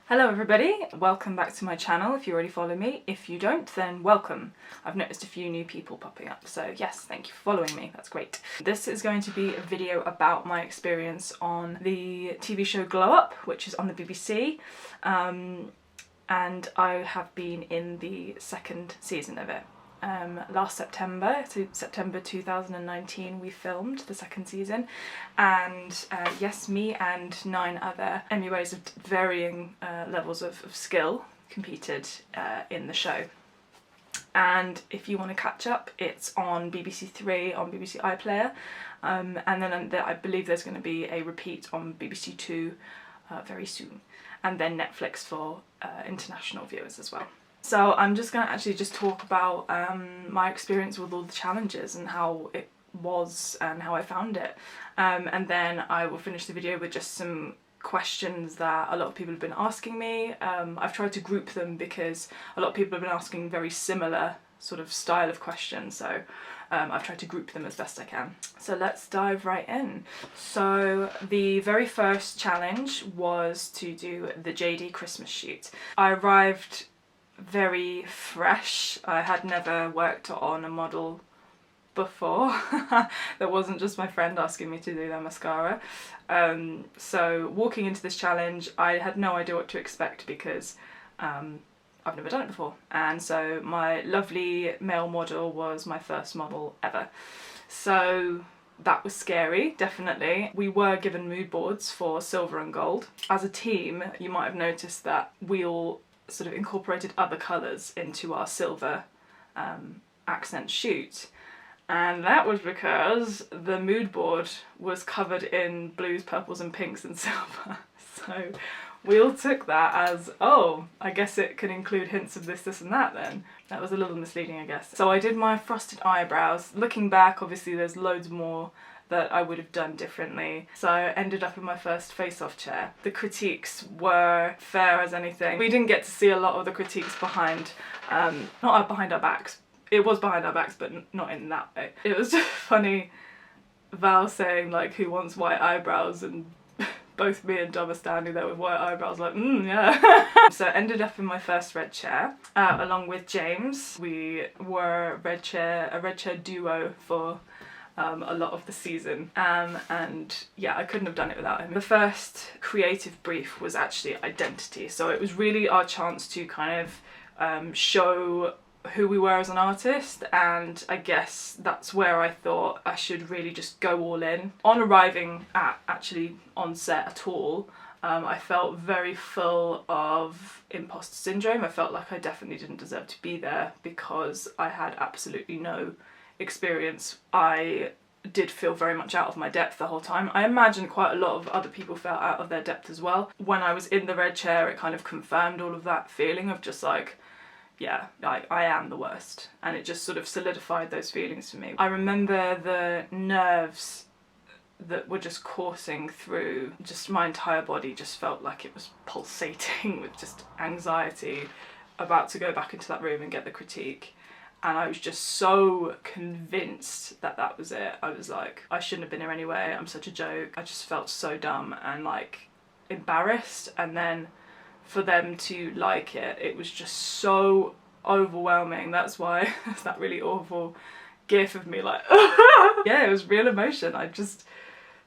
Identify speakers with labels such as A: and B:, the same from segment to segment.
A: Hello everybody, welcome back to my channel if you already follow me. If you don't, then welcome. I've noticed a few new people popping up, so yes, thank you for following me, that's great. This is going to be a video about my experience on the TV show Glow Up, which is on the BBC, and I have been in the second season of it. Last September, so September 2019, we filmed the second season, and yes, me and 9 other MUAs of varying levels of skill competed in the show. And if you want to catch up, it's on BBCThree, on BBC iPlayer, and then I believe there's going to be a repeat on BBC2 very soon, and then Netflix for international viewers as well. So I'm just going to actually just talk about my experience with all the challenges and how it was and how I found it. And then I will finish the video with just some questions that a lot of people have been asking me. I've tried to group them because a lot of people have been asking very similar sort of style of questions, so I've tried to group them as best I can. So let's dive right in. So the very first challenge was to do the JD Christmas shoot. I arrived very fresh. I had never worked on a model before. That wasn't just my friend asking me to do their mascara. So walking into this challenge, I had no idea what to expect because I've never done it before. And so my lovely male model was my first model ever. So that was scary, definitely. We were given mood boards for silver and gold. As a team, you might have noticed that we all sort of incorporated other colours into our silver accent shoot, and that was because the mood board was covered in blues, purples and pinks and silver. So we all took that as, oh, I guess it can include hints of this, this and that then. That was a little misleading, I guess. So I did my frosted eyebrows. Looking back, obviously there's loads more that I would have done differently. So I ended up in my first face-off chair. The critiques were fair as anything. We didn't get to see a lot of the critiques behind, not behind our backs. It was behind our backs, but not in that way. It was just funny, Val saying like, who wants white eyebrows, and both me and Dom are standing there with white eyebrows like, yeah. So I ended up in my first red chair, along with James. We were a red chair duo for a lot of the season, and yeah, I couldn't have done it without him. The first creative brief was actually identity, so it was really our chance to kind of show who we were as an artist, and I guess that's where I thought I should really just go all in. On arriving actually on set at all, I felt very full of imposter syndrome. I felt like I definitely didn't deserve to be there because I had absolutely no experience. I did feel very much out of my depth the whole time. I imagine quite a lot of other people felt out of their depth as well. When I was in the red chair, it kind of confirmed all of that feeling of just like, yeah, I am the worst, and it just sort of solidified those feelings for me. I remember the nerves that were just coursing through just my entire body, just felt like it was pulsating with just anxiety about to go back into that room and get the critique. And I was just so convinced that that was it. I was like, I shouldn't have been here anyway, I'm such a joke. I just felt so dumb and like embarrassed, and then for them to like it, it was just so overwhelming. That's why it's that really awful gif of me like, yeah, it was real emotion. I just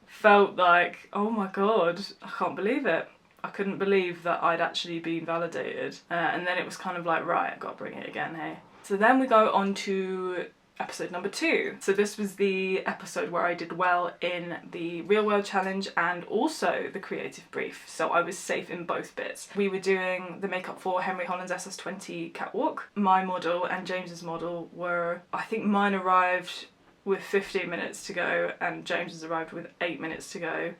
A: felt like, oh my god, I can't believe it. I couldn't believe that I'd actually been validated. And then it was kind of like, right, I've got to bring it again, hey. So then we go on to episode number 2. So this was the episode where I did well in the real world challenge and also the creative brief. So I was safe in both bits. We were doing the makeup for Henry Holland's SS20 catwalk. My model and James's model were, I think mine arrived with 15 minutes to go and James's arrived with 8 minutes to go.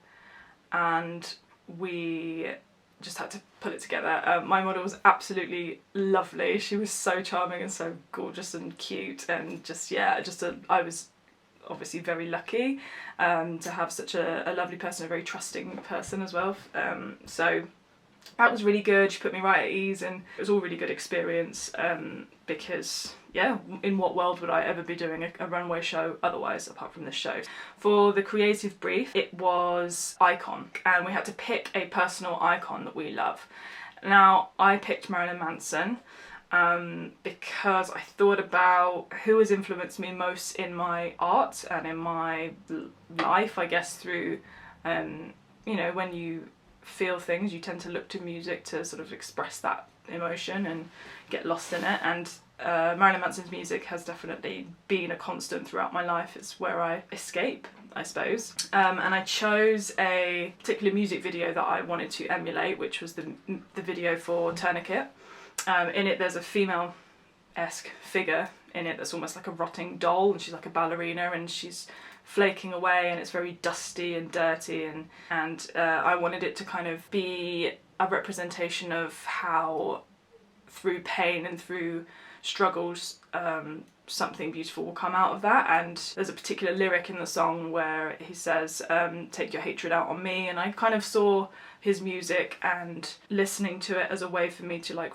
A: And we just had to put it together. My model was absolutely lovely. She was so charming and so gorgeous and cute, and just, yeah, I was obviously very lucky to have such a lovely person, a very trusting person as well. So that was really good. She put me right at ease, and it was all really good experience because, yeah, in what world would I ever be doing a runway show otherwise, apart from this show? For the creative brief, it was icon, and we had to pick a personal icon that we love. Now, I picked Marilyn Manson because I thought about who has influenced me most in my art and in my life, I guess, through, you know, when you feel things, you tend to look to music to sort of express that emotion and get lost in it. And Marilyn Manson's music has definitely been a constant throughout my life. It's where I escape, I suppose. And I chose a particular music video that I wanted to emulate, which was the video for Tourniquet. In it there's a female-esque figure in it that's almost like a rotting doll, and she's like a ballerina and she's flaking away and it's very dusty and dirty, and I wanted it to kind of be a representation of how through pain and through struggles something beautiful will come out of that. And there's a particular lyric in the song where he says, take your hatred out on me, and I kind of saw his music and listening to it as a way for me to like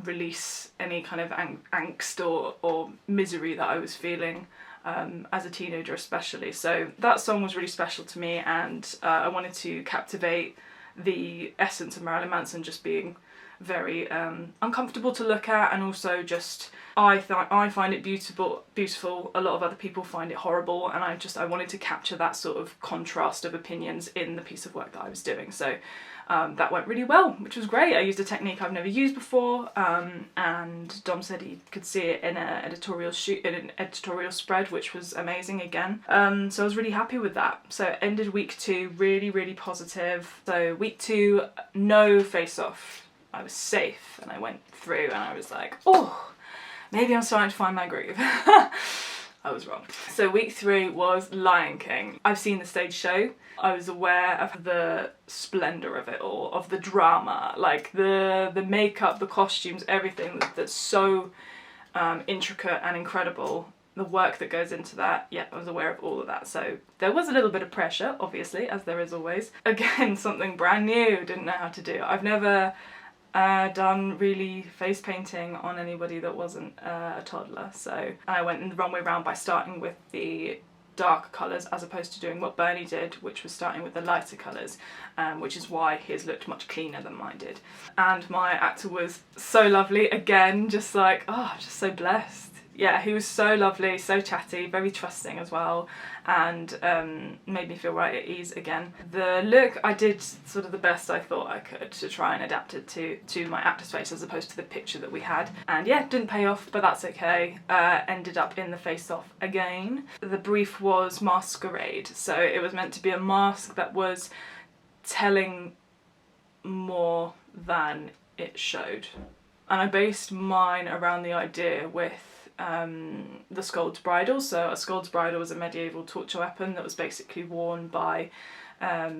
A: release any kind of angst or misery that I was feeling as a teenager especially. So that song was really special to me, and I wanted to captivate the essence of Marilyn Manson just being very uncomfortable to look at, and also just I find it beautiful. A lot of other people find it horrible, and I wanted to capture that sort of contrast of opinions in the piece of work that I was doing. So that went really well, which was great. I used a technique I've never used before, and Dom said he could see it in an editorial spread, which was amazing again. So I was really happy with that. So it ended week 2 really, really positive. So week 2, no face-off. I was safe, and I went through and I was like, oh, maybe I'm starting to find my groove. I was wrong. So week 3 was Lion King. I've seen the stage show. I was aware of the splendour of it all, of the drama, like the makeup, the costumes, everything that's so intricate and incredible. The work that goes into that, yeah, I was aware of all of that. So there was a little bit of pressure, obviously, as there is always. Again, something brand new, didn't know how to do. I've never done really face painting on anybody that wasn't a toddler, so I went the wrong way around by starting with the dark colours as opposed to doing what Bernie did, which was starting with the lighter colours, which is why his looked much cleaner than mine did. And my actor was so lovely, again, just like, oh, just so blessed. Yeah, he was so lovely, so chatty, very trusting as well, and made me feel right at ease again. The look, I did sort of the best I thought I could to try and adapt it to my actor's face as opposed to the picture that we had. And yeah, didn't pay off, but that's okay. Ended up in the face-off again. The brief was masquerade, so it was meant to be a mask that was telling more than it showed. And I based mine around the idea with the Scold's Bridle. So a Scold's Bridle was a medieval torture weapon that was basically worn by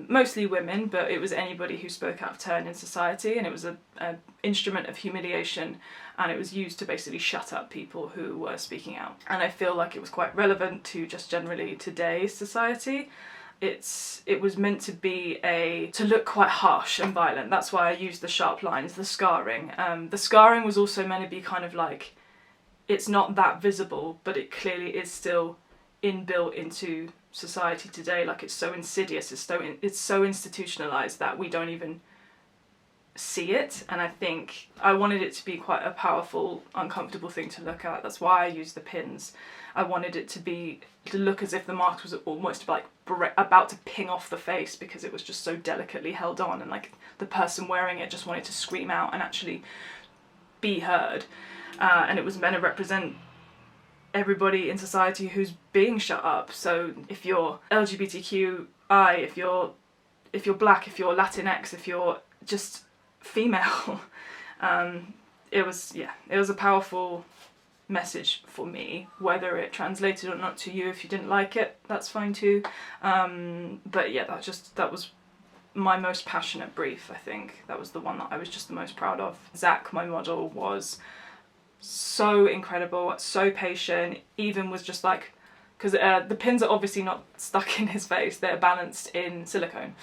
A: mostly women, but it was anybody who spoke out of turn in society, and it was an instrument of humiliation, and it was used to basically shut up people who were speaking out. And I feel like it was quite relevant to just generally today's society. It was meant to be to look quite harsh and violent. That's why I used the sharp lines, the scarring. The scarring was also meant to be kind of like, it's not that visible, but it clearly is still inbuilt into society today. Like, it's so insidious, it's so institutionalized that we don't even see it. And I think I wanted it to be quite a powerful, uncomfortable thing to look at. That's why I used the pins. I wanted it to look as if the mask was almost like about to ping off the face, because it was just so delicately held on, and like the person wearing it just wanted to scream out and actually be heard. And it was meant to represent everybody in society who's being shut up. So if you're LGBTQI, if you're black, if you're Latinx, if you're just female, it was a powerful message for me. Whether it translated or not to you, if you didn't like it, that's fine too. But yeah, that was my most passionate brief. I think that was the one that I was just the most proud of. Zach, my model, was so incredible, so patient, even was just like, because the pins are obviously not stuck in his face, they're balanced in silicone,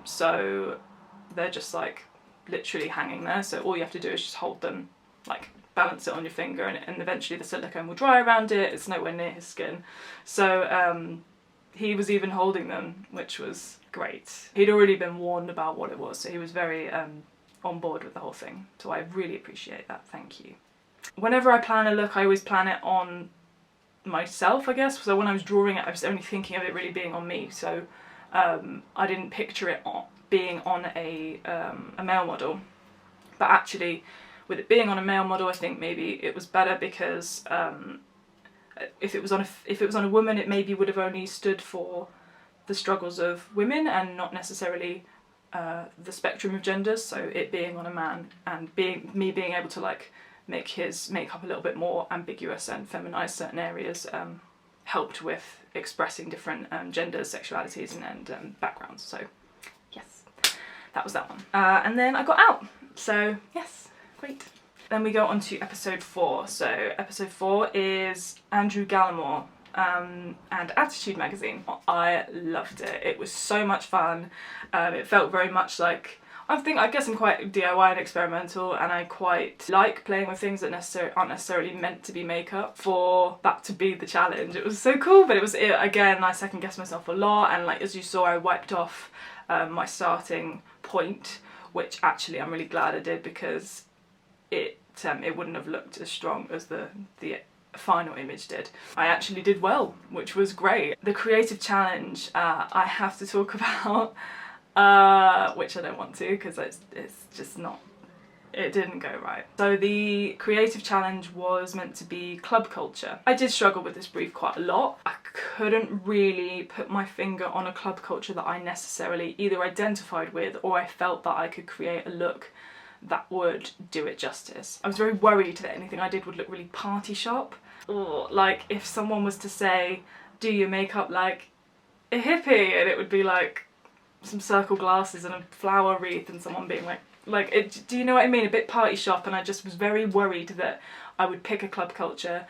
A: so they're just like literally hanging there, so all you have to do is just hold them, like balance it on your finger, and eventually the silicone will dry around it. It's nowhere near his skin, so he was even holding them, which was great. He'd already been warned about what it was, so he was very on board with the whole thing. So I really appreciate that, thank you. Whenever I plan a look, I always plan it on myself, I guess. So when I was drawing it, I was only thinking of it really being on me. So I didn't picture it being on a male model. But actually, with it being on a male model, I think maybe it was better because if it was on a woman, it maybe would have only stood for the struggles of women and not necessarily the spectrum of genders. So it being on a man and me being able to like make his makeup a little bit more ambiguous and feminise certain areas helped with expressing different genders, sexualities and backgrounds. So yes, that was that one. And then I got out. So yes, great. Then we go on to episode 4. So episode 4 is Andrew Gallimore and Attitude magazine. I loved it. It was so much fun. It felt very much like, I guess I'm quite DIY and experimental, and I quite like playing with things that aren't necessarily meant to be makeup. For that to be the challenge, it was so cool. But again, I second guessed myself a lot, and like as you saw, I wiped off my starting point, which actually I'm really glad I did, because it wouldn't have looked as strong as the final image did. I actually did well, which was great. The creative challenge I have to talk about, which I don't want to because it's just not, it didn't go right. So the creative challenge was meant to be club culture. I did struggle with this brief quite a lot. I couldn't really put my finger on a club culture that I necessarily either identified with or I felt that I could create a look that would do it justice. I was very worried that anything I did would look really party shop. Or like if someone was to say, do your makeup like a hippie, and it would be like some circle glasses and a flower wreath and someone being do you know what I mean? A bit party shop, and I just was very worried that I would pick a club culture,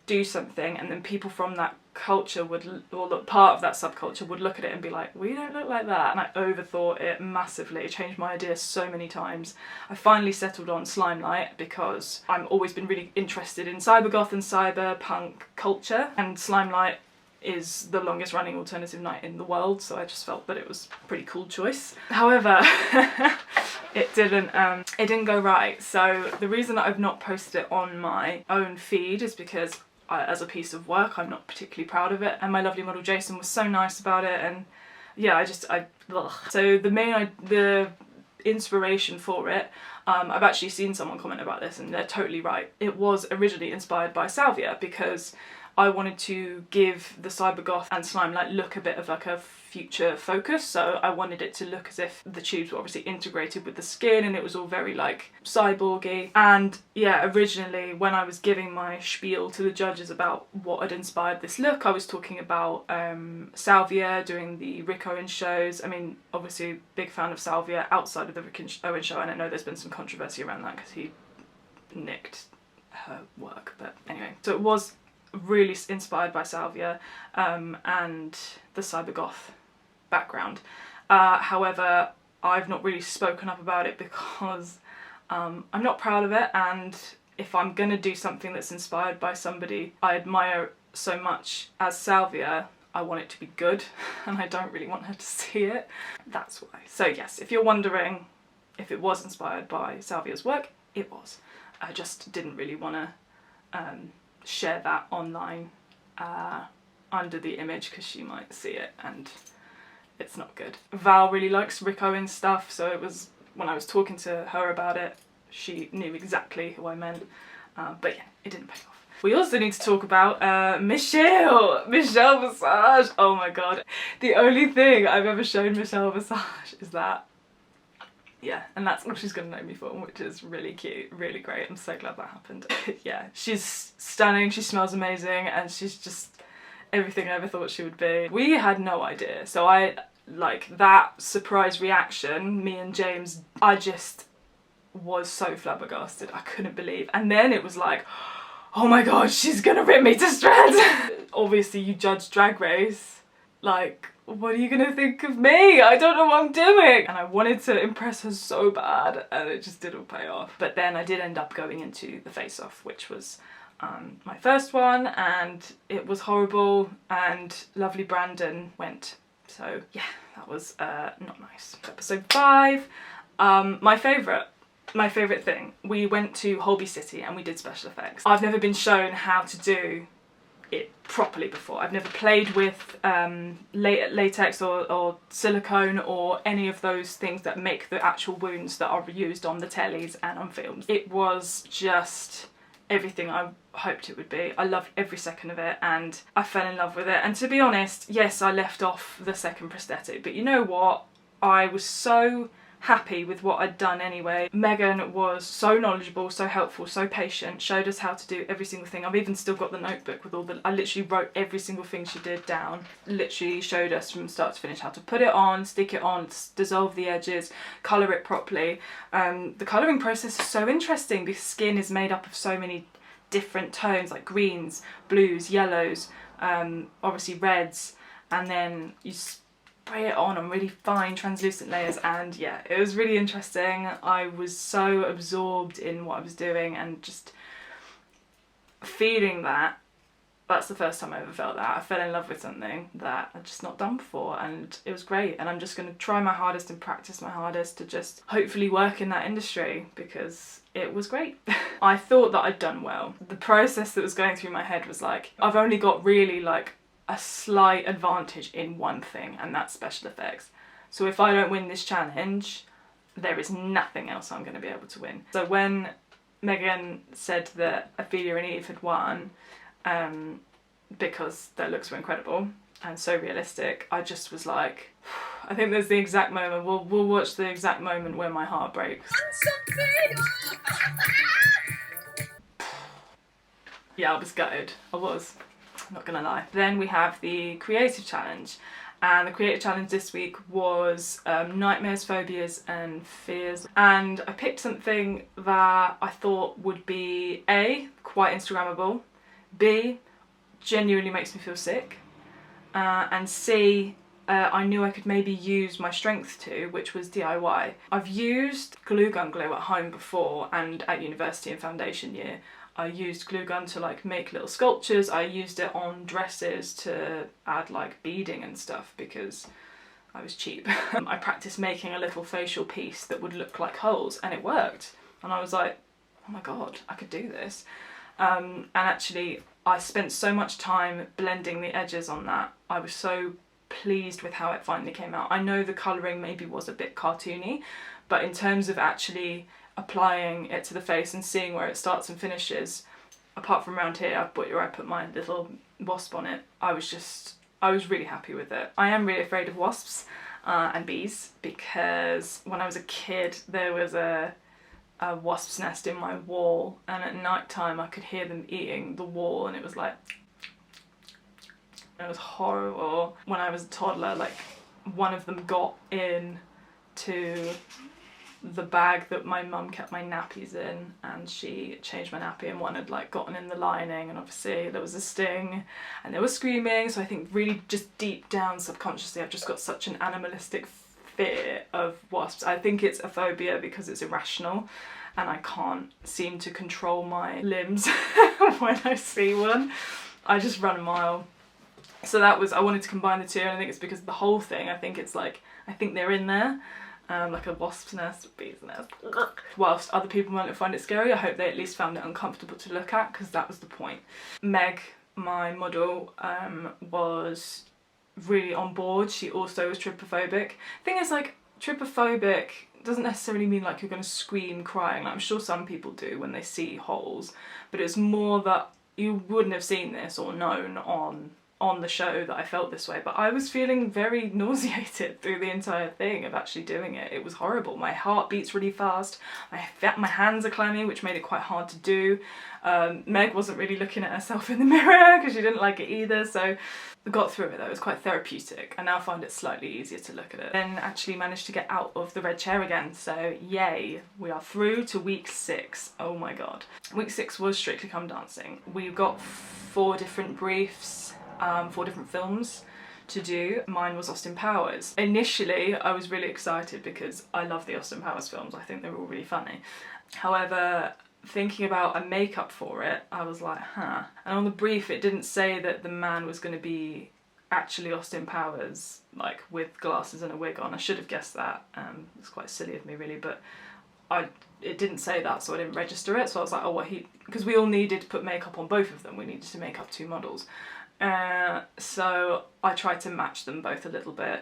A: do something, and then people from that culture part of that subculture would look at it and be like, we don't look like that. And I overthought it massively, changed my idea so many times. I finally settled on Slimelight because I've always been really interested in cybergoth and cyberpunk culture, and Slimelight is the longest running alternative night in the world, so I just felt that it was a pretty cool choice. However, it didn't go right. So the reason that I've not posted it on my own feed is because as a piece of work, I'm not particularly proud of it, and my lovely model Jason was so nice about it, and yeah, So the inspiration for it, I've actually seen someone comment about this and they're totally right. It was originally inspired by Salvia because I wanted to give the cybergoth and Slimelight look a bit of like a future focus, so I wanted it to look as if the tubes were obviously integrated with the skin and it was all very like cyborgy. And yeah, originally when I was giving my spiel to the judges about what had inspired this look, I was talking about Salvia doing the Rick Owens shows. I mean, obviously big fan of Salvia outside of the Rick Owens show, and I know there's been some controversy around that because he nicked her work, but anyway. So it was really inspired by Salvia and the cybergoth background. However, I've not really spoken up about it because I'm not proud of it, and if I'm gonna do something that's inspired by somebody I admire so much as Salvia, I want it to be good, and I don't really want her to see it. That's why. So yes, if you're wondering if it was inspired by Salvia's work, it was. I just didn't really want to share that online under the image because she might see it and it's not good. Val really likes Rick Owens stuff, so it was, when I was talking to her about it, she knew exactly who I meant, but yeah, it didn't pay off. We also need to talk about Michelle Visage. Oh my god, the only thing I've ever shown Michelle Visage is that. Yeah, and that's all she's gonna know me for, which is really cute, really great. I'm so glad that happened. Yeah, she's stunning, she smells amazing, and she's just everything I ever thought she would be. We had no idea, so like that surprise reaction, me and James, I just was so flabbergasted, I couldn't believe. And then it was like, oh my god, she's gonna rip me to shreds. Obviously you judge Drag Race, like, what are you gonna think of me? I don't know what I'm doing. And I wanted to impress her so bad and it just didn't pay off. But then I did end up going into the Face Off, which was my first one, and it was horrible, and lovely Brandon went. So yeah, that was not nice. Episode 5, My favourite thing, we went to Holby City and we did special effects. I've never been shown how to do it properly before. I've never played with latex or silicone or any of those things that make the actual wounds that are used on the tellies and on films. It was just everything I hoped it would be. I loved every second of it and I fell in love with it. And to be honest, yes, I left off the second prosthetic, but you know what? I was so happy with what I'd done anyway. Megan was so knowledgeable, so helpful, so patient, showed us how to do every single thing. I've even still got the notebook with all the, I literally wrote every single thing she did down. Literally showed us from start to finish how to put it on, stick it on, dissolve the edges, colour it properly. The colouring process is so interesting because skin is made up of so many different tones like greens, blues, yellows, obviously reds, and then you spray it on really fine translucent layers. And yeah, it was really interesting. I was so absorbed in what I was doing and just feeling that. That's the first time I ever felt that. I fell in love with something that I'd just not done before and it was great, and I'm just going to try my hardest and practice my hardest to just hopefully work in that industry because it was great. I thought that I'd done well. The process that was going through my head was like, I've only got really like a slight advantage in one thing, and that's special effects. So if I don't win this challenge, there is nothing else I'm going to be able to win. So when Megan said that Ophelia and Eve had won, because their looks were incredible and so realistic, I just was like, I think there's the exact moment, we'll watch the exact moment where my heart breaks. Yeah, I was gutted. I was. I'm not gonna lie. Then we have the creative challenge, and the creative challenge this week was nightmares, phobias and fears, and I picked something that I thought would be A, quite Instagrammable, B, genuinely makes me feel sick, and C, I knew I could maybe use my strength to, which was DIY. I've used glue gun glue at home before, and at university in foundation year I used glue gun to like make little sculptures. I used it on dresses to add like beading and stuff because I was cheap. I practiced making a little facial piece that would look like holes, and it worked. And I was like, oh my god, I could do this. And actually I spent so much time blending the edges on that. I was so pleased with how it finally came out. I know the colouring maybe was a bit cartoony, but in terms of actually applying it to the face and seeing where it starts and finishes, apart from around here where I put my little wasp on it, I was really happy with it. I am really afraid of wasps and bees because when I was a kid there was a wasp's nest in my wall, and at night time I could hear them eating the wall, and it was like, it was horrible. When I was a toddler, like one of them got in to the bag that my mum kept my nappies in, and she changed my nappy, and one had like gotten in the lining, and obviously there was a sting and there was screaming. So I think really just deep down subconsciously I've just got such an animalistic fear of wasps. I think it's a phobia because it's irrational and I can't seem to control my limbs when I see one. I just run a mile. So that was, I wanted to combine the two, and I think it's because of the whole thing. I think it's like, I think they're in there. Like a wasp's nest, a bee's nest. Whilst other people might not find it scary, I hope they at least found it uncomfortable to look at, because that was the point. Meg, my model, was really on board. She also was trypophobic. Thing is, like, trypophobic doesn't necessarily mean like you're going to scream crying. Like, I'm sure some people do when they see holes, but it's more that you wouldn't have seen this or known on the show that I felt this way. But I was feeling very nauseated through the entire thing of actually doing it. It was horrible. My heart beats really fast, my hands are clammy, which made it quite hard to do. Meg wasn't really looking at herself in the mirror because she didn't like it either, so I got through it though. It was quite therapeutic. I now find it slightly easier to look at it. Then actually managed to get out of the red chair again, so yay, we are through to week 6. Oh my god. Week 6 was Strictly Come Dancing. We've got 4 different briefs, 4 different films to do. Mine was Austin Powers. Initially I was really excited because I love the Austin Powers films. I think they're all really funny. However, thinking about a makeup for it, I was like, huh. And on the brief it didn't say that the man was going to be actually Austin Powers, like with glasses and a wig on. I should have guessed that. It's quite silly of me really, but it didn't say that, so I didn't register it. So I was like, oh, what because we all needed to put makeup on both of them. We needed to make up 2 models. So I tried to match them both a little bit.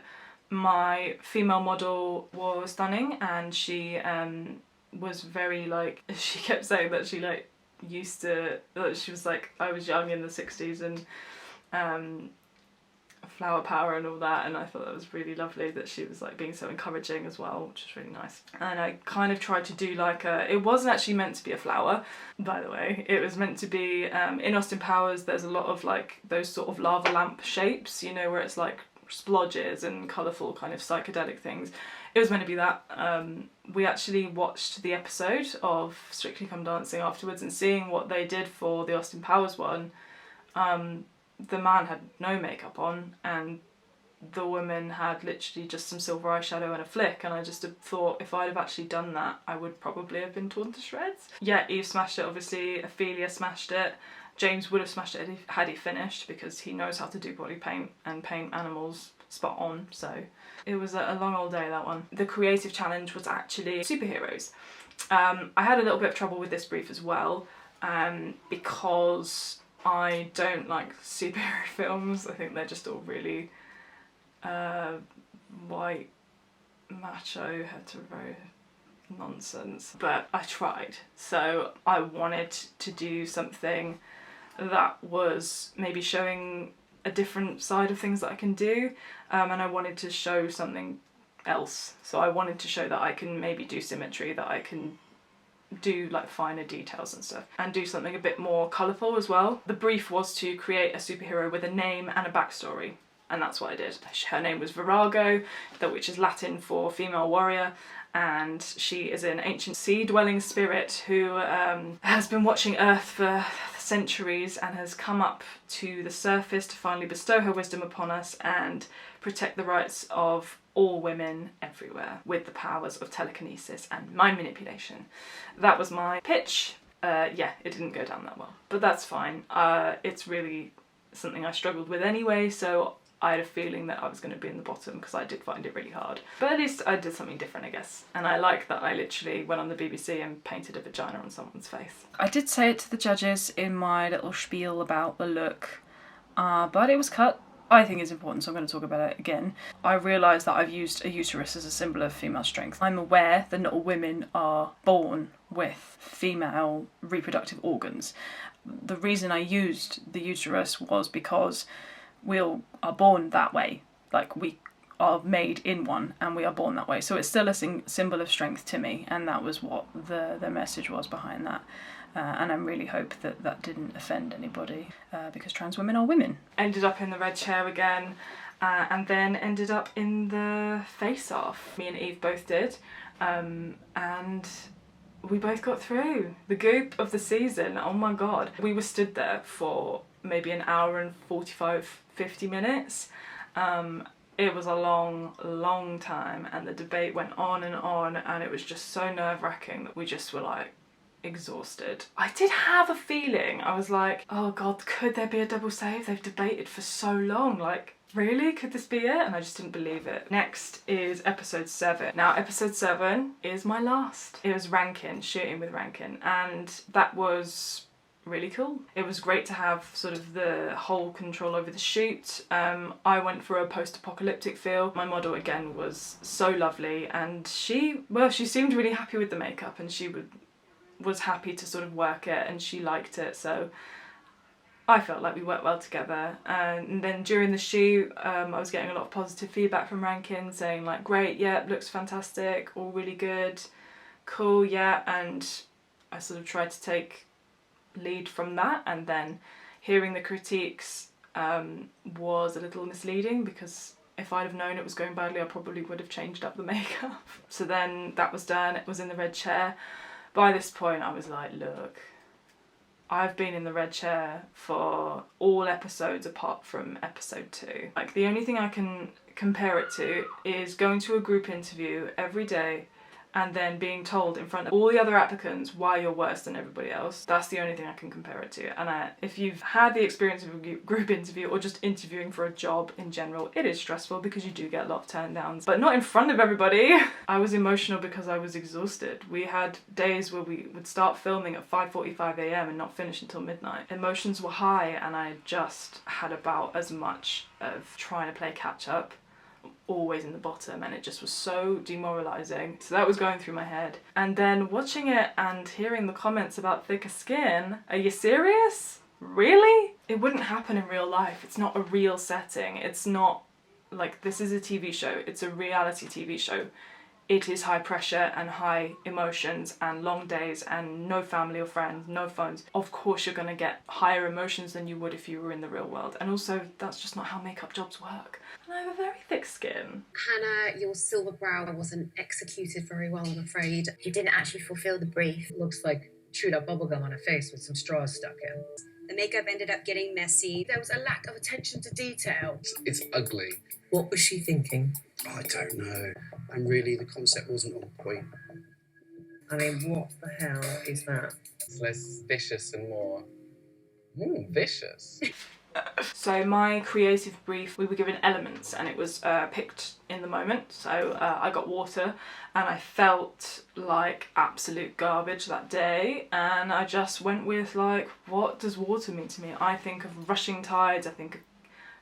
A: My female model was stunning, and she was very like, she kept saying that she like used to, she was like, I was young in the 60s and flower power and all that, and I thought that was really lovely that she was like being so encouraging as well, which was really nice. And I kind of tried to do like it wasn't actually meant to be a flower, by the way. It was meant to be, in Austin Powers there's a lot of like those sort of lava lamp shapes, you know, where it's like splodges and colourful kind of psychedelic things. It was meant to be that. We actually watched the episode of Strictly Come Dancing afterwards, and seeing what they did for the Austin Powers one, the man had no makeup on and the woman had literally just some silver eyeshadow and a flick, and I just thought if I'd have actually done that I would probably have been torn to shreds. Yeah, Eve smashed it obviously, Ophelia smashed it, James would have smashed it had he finished, because he knows how to do body paint and paint animals spot on, so it was a long old day, that one. The creative challenge was actually superheroes. I had a little bit of trouble with this brief as well, because I don't like superhero films. I think they're just all really white, macho, hetero nonsense. But I tried. So I wanted to do something that was maybe showing a different side of things that I can do, and I wanted to show something else. So I wanted to show that I can maybe do symmetry, that I can do like finer details and stuff, and do something a bit more colourful as well. The brief was to create a superhero with a name and a backstory, and that's what I did. Her name was Virago, which is Latin for female warrior, and she is an ancient sea-dwelling spirit who has been watching Earth for centuries and has come up to the surface to finally bestow her wisdom upon us and protect the rights of all women everywhere with the powers of telekinesis and mind manipulation. That was my pitch. Yeah, it didn't go down that well, but that's fine. It's really something I struggled with anyway, so I had a feeling that I was going to be in the bottom because I did find it really hard. But at least I did something different, I guess. And I like that I literally went on the BBC and painted a vagina on someone's face. I did say it to the judges in my little spiel about the look, but it was cut. I think it's important, so I'm going to talk about it again. I realised that I've used a uterus as a symbol of female strength. I'm aware that not all women are born with female reproductive organs. The reason I used the uterus was because we all are born that way. Like, we are made in one and we are born that way. So it's still a symbol of strength to me, and that was what the message was behind that. And I really hope that that didn't offend anybody, because trans women are women. Ended up in the red chair again, and then ended up in the face-off. Me and Eve both did, and we both got through. The goop of the season, oh my god. We were stood there for maybe an hour and 45-50 minutes. It was a long time, and the debate went on, and it was just so nerve-wracking that we just were like exhausted. I did have a feeling, I was like, oh god, could there be a double save? They've debated for so long, like, really? Could this be it? And I just didn't believe it. Next is episode 7. Now, episode 7 is my last. It was Rankin, shooting with Rankin, and that was really cool. It was great to have sort of the whole control over the shoot. I went for a post-apocalyptic feel. My model again was so lovely, and she seemed really happy with the makeup, and she was happy to sort of work it, and she liked it, so I felt like we worked well together. And then during the shoot, I was getting a lot of positive feedback from Rankin saying like, great, yeah, looks fantastic, all really good, cool, yeah, and I sort of tried to take lead from that, and then hearing the critiques was a little misleading, because if I'd have known it was going badly I probably would have changed up the makeup. So then that was done, it was in the red chair. By this point I was like, look, I've been in the red chair for all episodes apart from episode 2. Like, the only thing I can compare it to is going to a group interview every day and then being told in front of all the other applicants why you're worse than everybody else, that's the only thing I can compare it to. And if you've had the experience of a group interview or just interviewing for a job in general, it is stressful because you do get a lot of turn downs, but not in front of everybody. I was emotional because I was exhausted. We had days where we would start filming at 5:45 a.m. and not finish until midnight. Emotions were high, and I just had about as much of trying to play catch up, always in the bottom, and it just was so demoralizing. So that was going through my head. And then watching it and hearing the comments about thicker skin, are you serious? Really? It wouldn't happen in real life. It's not a real setting. It's not like, this is a TV show. It's a reality TV show. It is high pressure and high emotions and long days and no family or friends, no phones. Of course you're gonna get higher emotions than you would if you were in the real world. And also, that's just not how makeup jobs work. And I have a very thick skin.
B: Hannah, your silver brow wasn't executed very well, I'm afraid. You didn't actually fulfill the brief.
C: Looks like chewed up bubblegum on her face with some straws stuck in.
B: The makeup ended up getting messy. There was a lack of attention to detail.
D: It's ugly.
C: What was she thinking?
D: I don't know. And really, the concept wasn't on point.
C: I mean, what the hell is that?
E: It's less vicious and more vicious.
A: So my creative brief, we were given elements and it was picked in the moment. So I got water and I felt like absolute garbage that day, and I just went with like, what does water mean to me? I think of rushing tides, I think of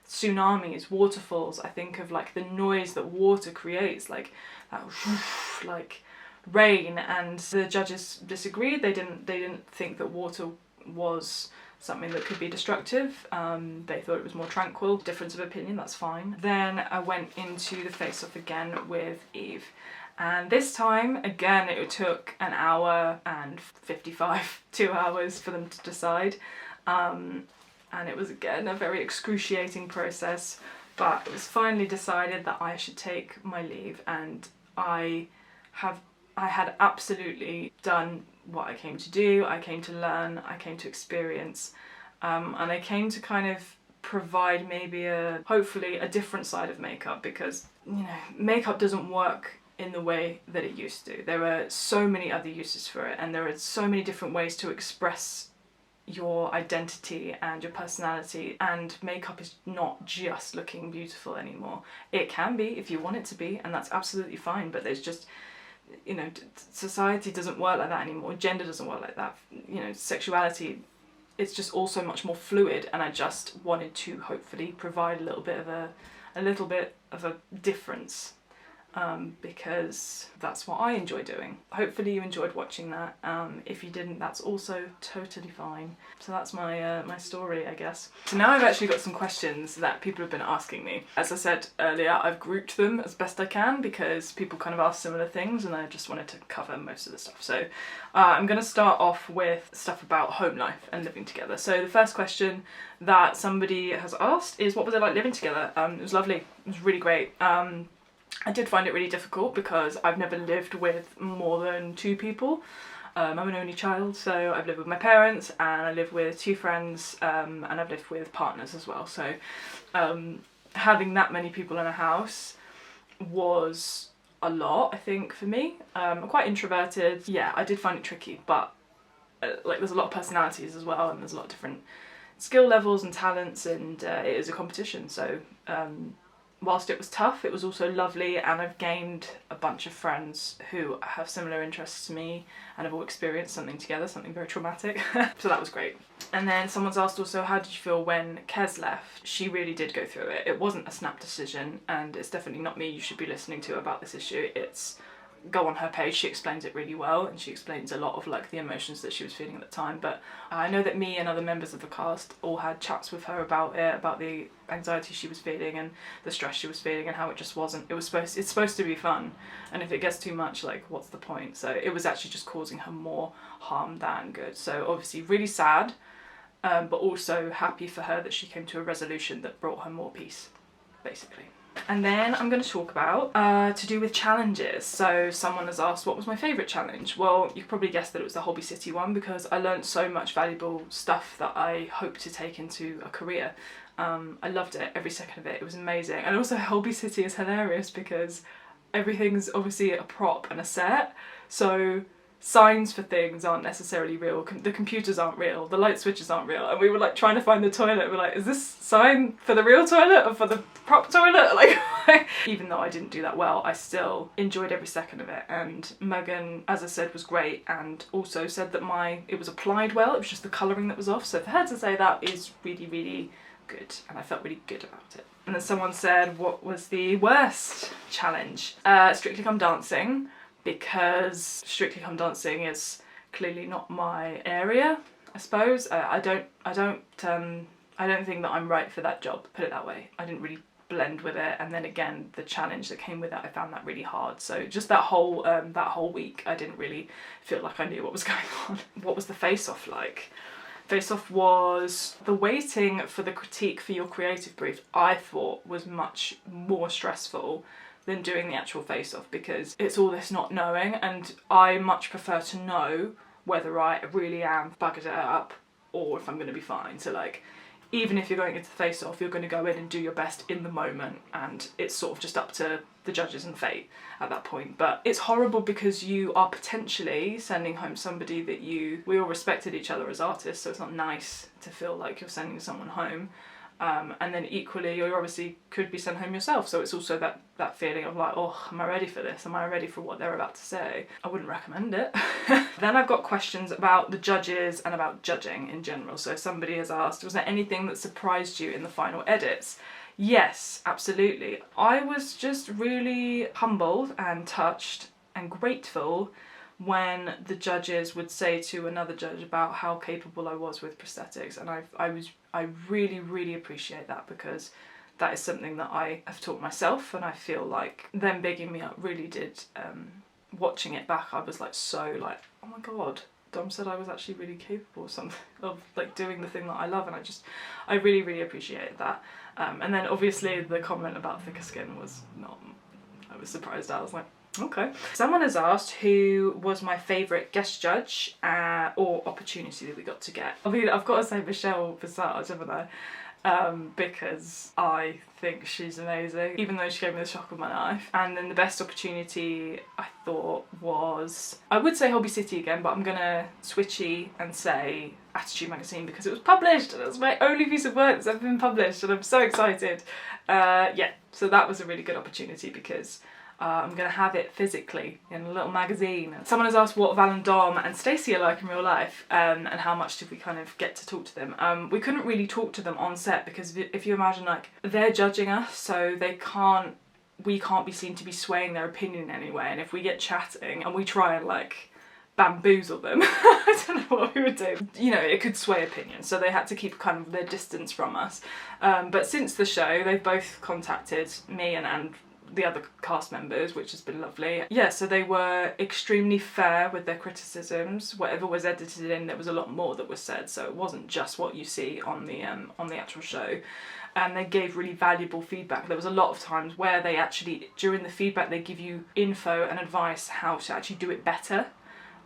A: tsunamis, waterfalls, I think of like the noise that water creates, like that like rain. And the judges disagreed. They didn't think that water was something that could be destructive. They thought it was more tranquil. Difference of opinion, that's fine. Then I went into the face-off again with Eve, and this time again it took an hour and 2 hours for them to decide, and it was again a very excruciating process, but it was finally decided that I should take my leave. And I had absolutely done what I came to do. I came to learn, I came to experience, and I came to kind of provide maybe hopefully a different side of makeup, because, you know, makeup doesn't work in the way that it used to. There are so many other uses for it, and there are so many different ways to express your identity and your personality, and makeup is not just looking beautiful anymore. It can be if you want it to be, and that's absolutely fine, but there's just, you know, society doesn't work like that anymore. Gender doesn't work like that. You know, sexuality, it's just all so much more fluid, and I just wanted to hopefully provide a little bit of a difference, because that's what I enjoy doing. Hopefully you enjoyed watching that. If you didn't, that's also totally fine. So that's my my story, I guess. So now I've actually got some questions that people have been asking me. As I said earlier, I've grouped them as best I can because people kind of ask similar things, and I just wanted to cover most of the stuff. So I'm going to start off with stuff about home life and living together. So the first question that somebody has asked is, what was it like living together? It was lovely. It was really great. I did find it really difficult because I've never lived with more than 2 people. I'm an only child, so I've lived with my parents, and I live with 2 friends, and I've lived with partners as well. So having that many people in a house was a lot, I think, for me. I'm quite introverted. Yeah, I did find it tricky, but like, there's a lot of personalities as well, and there's a lot of different skill levels and talents, and it is a competition. So whilst it was tough, it was also lovely, and I've gained a bunch of friends who have similar interests to me and have all experienced something together, something very traumatic. So that was great. And then someone's asked also, how did you feel when Kez left? She really did go through it. It wasn't a snap decision, and it's definitely not me you should be listening to about this issue. It's, go on her page, she explains it really well, and she explains a lot of like the emotions that she was feeling at the time. But I know that me and other members of the cast all had chats with her about it, about the anxiety she was feeling and the stress she was feeling, and how it just wasn't, it's supposed to be fun, and if it gets too much, like, what's the point? So it was actually just causing her more harm than good. So obviously really sad, but also happy for her that she came to a resolution that brought her more peace, basically. And then I'm going to talk about to do with challenges. So someone has asked, what was my favourite challenge? Well, you can probably guess that it was the Hobby City one, because I learned so much valuable stuff that I hope to take into a career. I loved it, every second of it. It was amazing. And also Hobby City is hilarious because everything's obviously a prop and a set, so signs for things aren't necessarily real, the computers aren't real, the light switches aren't real, and we were like trying to find the toilet. We're like, is this sign for the real toilet or for the prop toilet? Like, even though I didn't do that well, I still enjoyed every second of it. And Megan, as I said, was great, and also said that it was applied well, it was just the colouring that was off. So for her to say that is really, really good, and I felt really good about it. And then someone said, what was the worst challenge? Strictly Come Dancing, because Strictly Come Dancing is clearly not my area, I suppose. I don't think that I'm right for that job, put it that way. I didn't really blend with it, and then again the challenge that came with it, I found that really hard. So just that whole week I didn't really feel like I knew what was going on. What was the face-off like? Face-off was the waiting for the critique for your creative brief, I thought was much more stressful than doing the actual face-off, because it's all this not knowing, and I much prefer to know whether I really am buggered it up or if I'm going to be fine. So like, even if you're going into the face-off, you're going to go in and do your best in the moment, and it's sort of just up to the judges and fate at that point. But it's horrible because you are potentially sending home somebody that we all respected each other as artists, so it's not nice to feel like you're sending someone home. And then equally, you obviously could be sent home yourself, so it's also that feeling of like, oh, am I ready for this? Am I ready for what they're about to say? I wouldn't recommend it. Then I've got questions about the judges and about judging in general. So somebody has asked, was there anything that surprised you in the final edits? Yes, absolutely. I was just really humbled and touched and grateful when the judges would say to another judge about how capable I was with prosthetics, and I really, really appreciate that, because that is something that I have taught myself, and I feel like them bigging me up really did. Watching it back, I was like, so like, oh my god, Dom said I was actually really capable of something, of like doing the thing that I love, and I really, really appreciated that. And then obviously the comment about thicker skin was not, I was surprised at. I was like, okay. Someone has asked who was my favourite guest judge or opportunity that we got to get. I mean, I've got to say Michelle Visage, haven't I? Because I think she's amazing, even though she gave me the shock of my life. And then the best opportunity I thought was, I would say Hobby City again, but I'm gonna switchy and say Attitude magazine, because it was published and it was my only piece of work that's ever been published, and I'm so excited. Yeah, so that was a really good opportunity, because I'm going to have it physically in a little magazine. Someone has asked what Val and Dom and Stacy are like in real life, and how much did we kind of get to talk to them. We couldn't really talk to them on set, because if you imagine, like, they're judging us, so we can't be seen to be swaying their opinion anyway, and if we get chatting and we try and like bamboozle them, I don't know what we would do. You know, it could sway opinion, so they had to keep kind of their distance from us. But since the show, they've both contacted me and the other cast members, which has been lovely. Yeah, so they were extremely fair with their criticisms. Whatever was edited in, there was a lot more that was said, so it wasn't just what you see on the actual show. And they gave really valuable feedback. There was a lot of times where they actually, during the feedback, they give you info and advice how to actually do it better.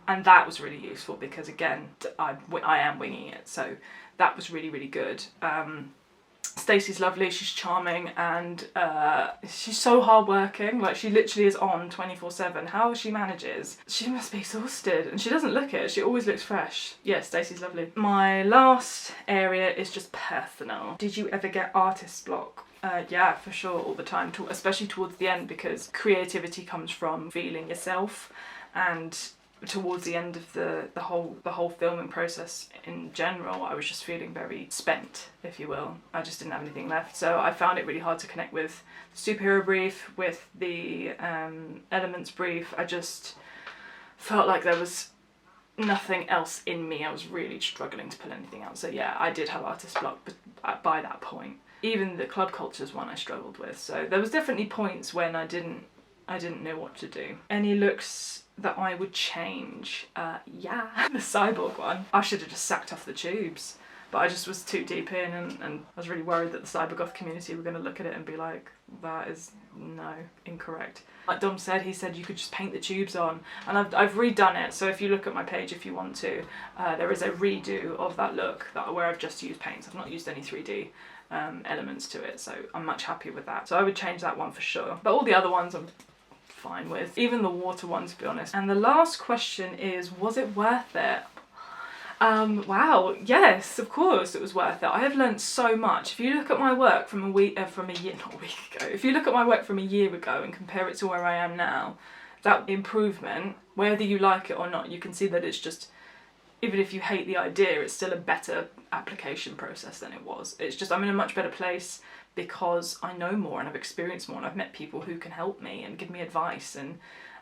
A: And that was really useful, because again, I am winging it, so that was really, really good. Stacey's lovely, she's charming, and she's so hardworking. Like, she literally is on 24/7. How she manages, she must be exhausted, and she doesn't look it. She always looks fresh. Yeah, Stacey's lovely. My last area is just personal. Did you ever get artist block? Yeah, for sure, all the time, especially towards the end, because creativity comes from feeling yourself, and towards the end of the whole filming process in general, I was just feeling very spent, if you will. I just didn't have anything left, so I found it really hard to connect with the superhero brief, with the elements brief. I just felt like there was nothing else in me. I was really struggling to pull anything out. So yeah, I did have artist block, but by that point, even the club cultures one I struggled with. So there was definitely points when I didn't know what to do. Any looks that I would change? Yeah, the cyborg one. I should have just sacked off the tubes, but I just was too deep in, and I was really worried that the cybergoth community were going to look at it and be like, that is, no, incorrect. Like Dom said, he said you could just paint the tubes on, and I've redone it, so if you look at my page if you want to, there is a redo of that look where I've just used paints. I've not used any 3D elements to it, so I'm much happier with that. So I would change that one for sure. But all the other ones I'm fine with. Even the water one, to be honest. And the last question is, was it worth it? Wow, yes, of course it was worth it. I have learnt so much. If you look at my work from not a week ago, if you look at my work from a year ago and compare it to where I am now, that improvement, whether you like it or not, you can see that it's just, even if you hate the idea, it's still a better application process than it was. It's just, I'm in a much better place because I know more and I've experienced more and I've met people who can help me and give me advice. And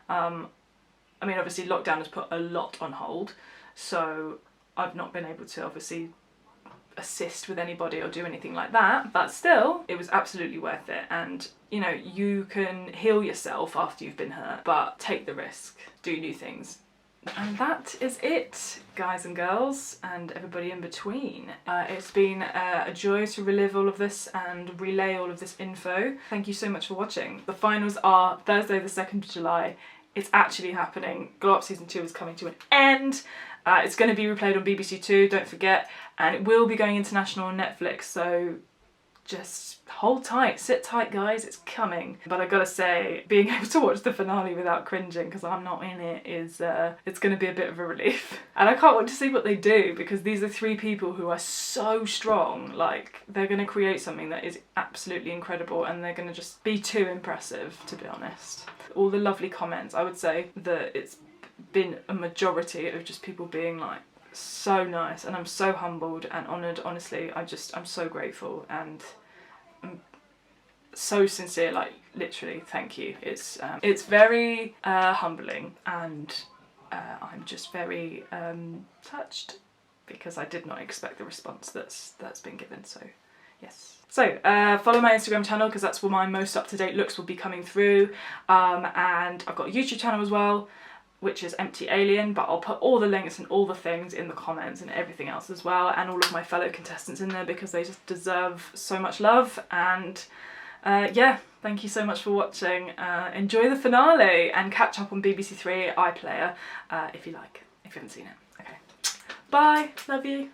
A: I mean, obviously lockdown has put a lot on hold, so I've not been able to obviously assist with anybody or do anything like that, but still it was absolutely worth it. And you know, you can heal yourself after you've been hurt, but take the risk, do new things. And that is it, guys and girls and everybody in between. It's been a joy to relive all of this and relay all of this info. Thank you so much for watching. The finals are Thursday the 2nd of July. It's actually happening. Glow Up Season 2 is coming to an end. It's going to be replayed on BBC2, don't forget, and it will be going international on Netflix, so just hold tight, sit tight guys, it's coming. But I gotta say, being able to watch the finale without cringing, because I'm not in it, is it's going to be a bit of a relief. And I can't wait to see what they do, because these are 3 people who are so strong. Like, they're going to create something that is absolutely incredible, and they're going to just be too impressive, to be honest. All the lovely comments, I would say that it's been a majority of just people being like so nice, and I'm so humbled and honoured. Honestly, I'm so grateful and I'm so sincere, like literally thank you. It's very humbling, and I'm just very touched, because I did not expect the response that's been given, so yes. So follow my Instagram channel, because that's where my most up-to-date looks will be coming through, and I've got a YouTube channel as well, which is Empty Alien, but I'll put all the links and all the things in the comments and everything else as well, and all of my fellow contestants in there, because they just deserve so much love. And yeah, thank you so much for watching. Enjoy the finale and catch up on BBC Three iPlayer if you haven't seen it. Okay, bye, love you.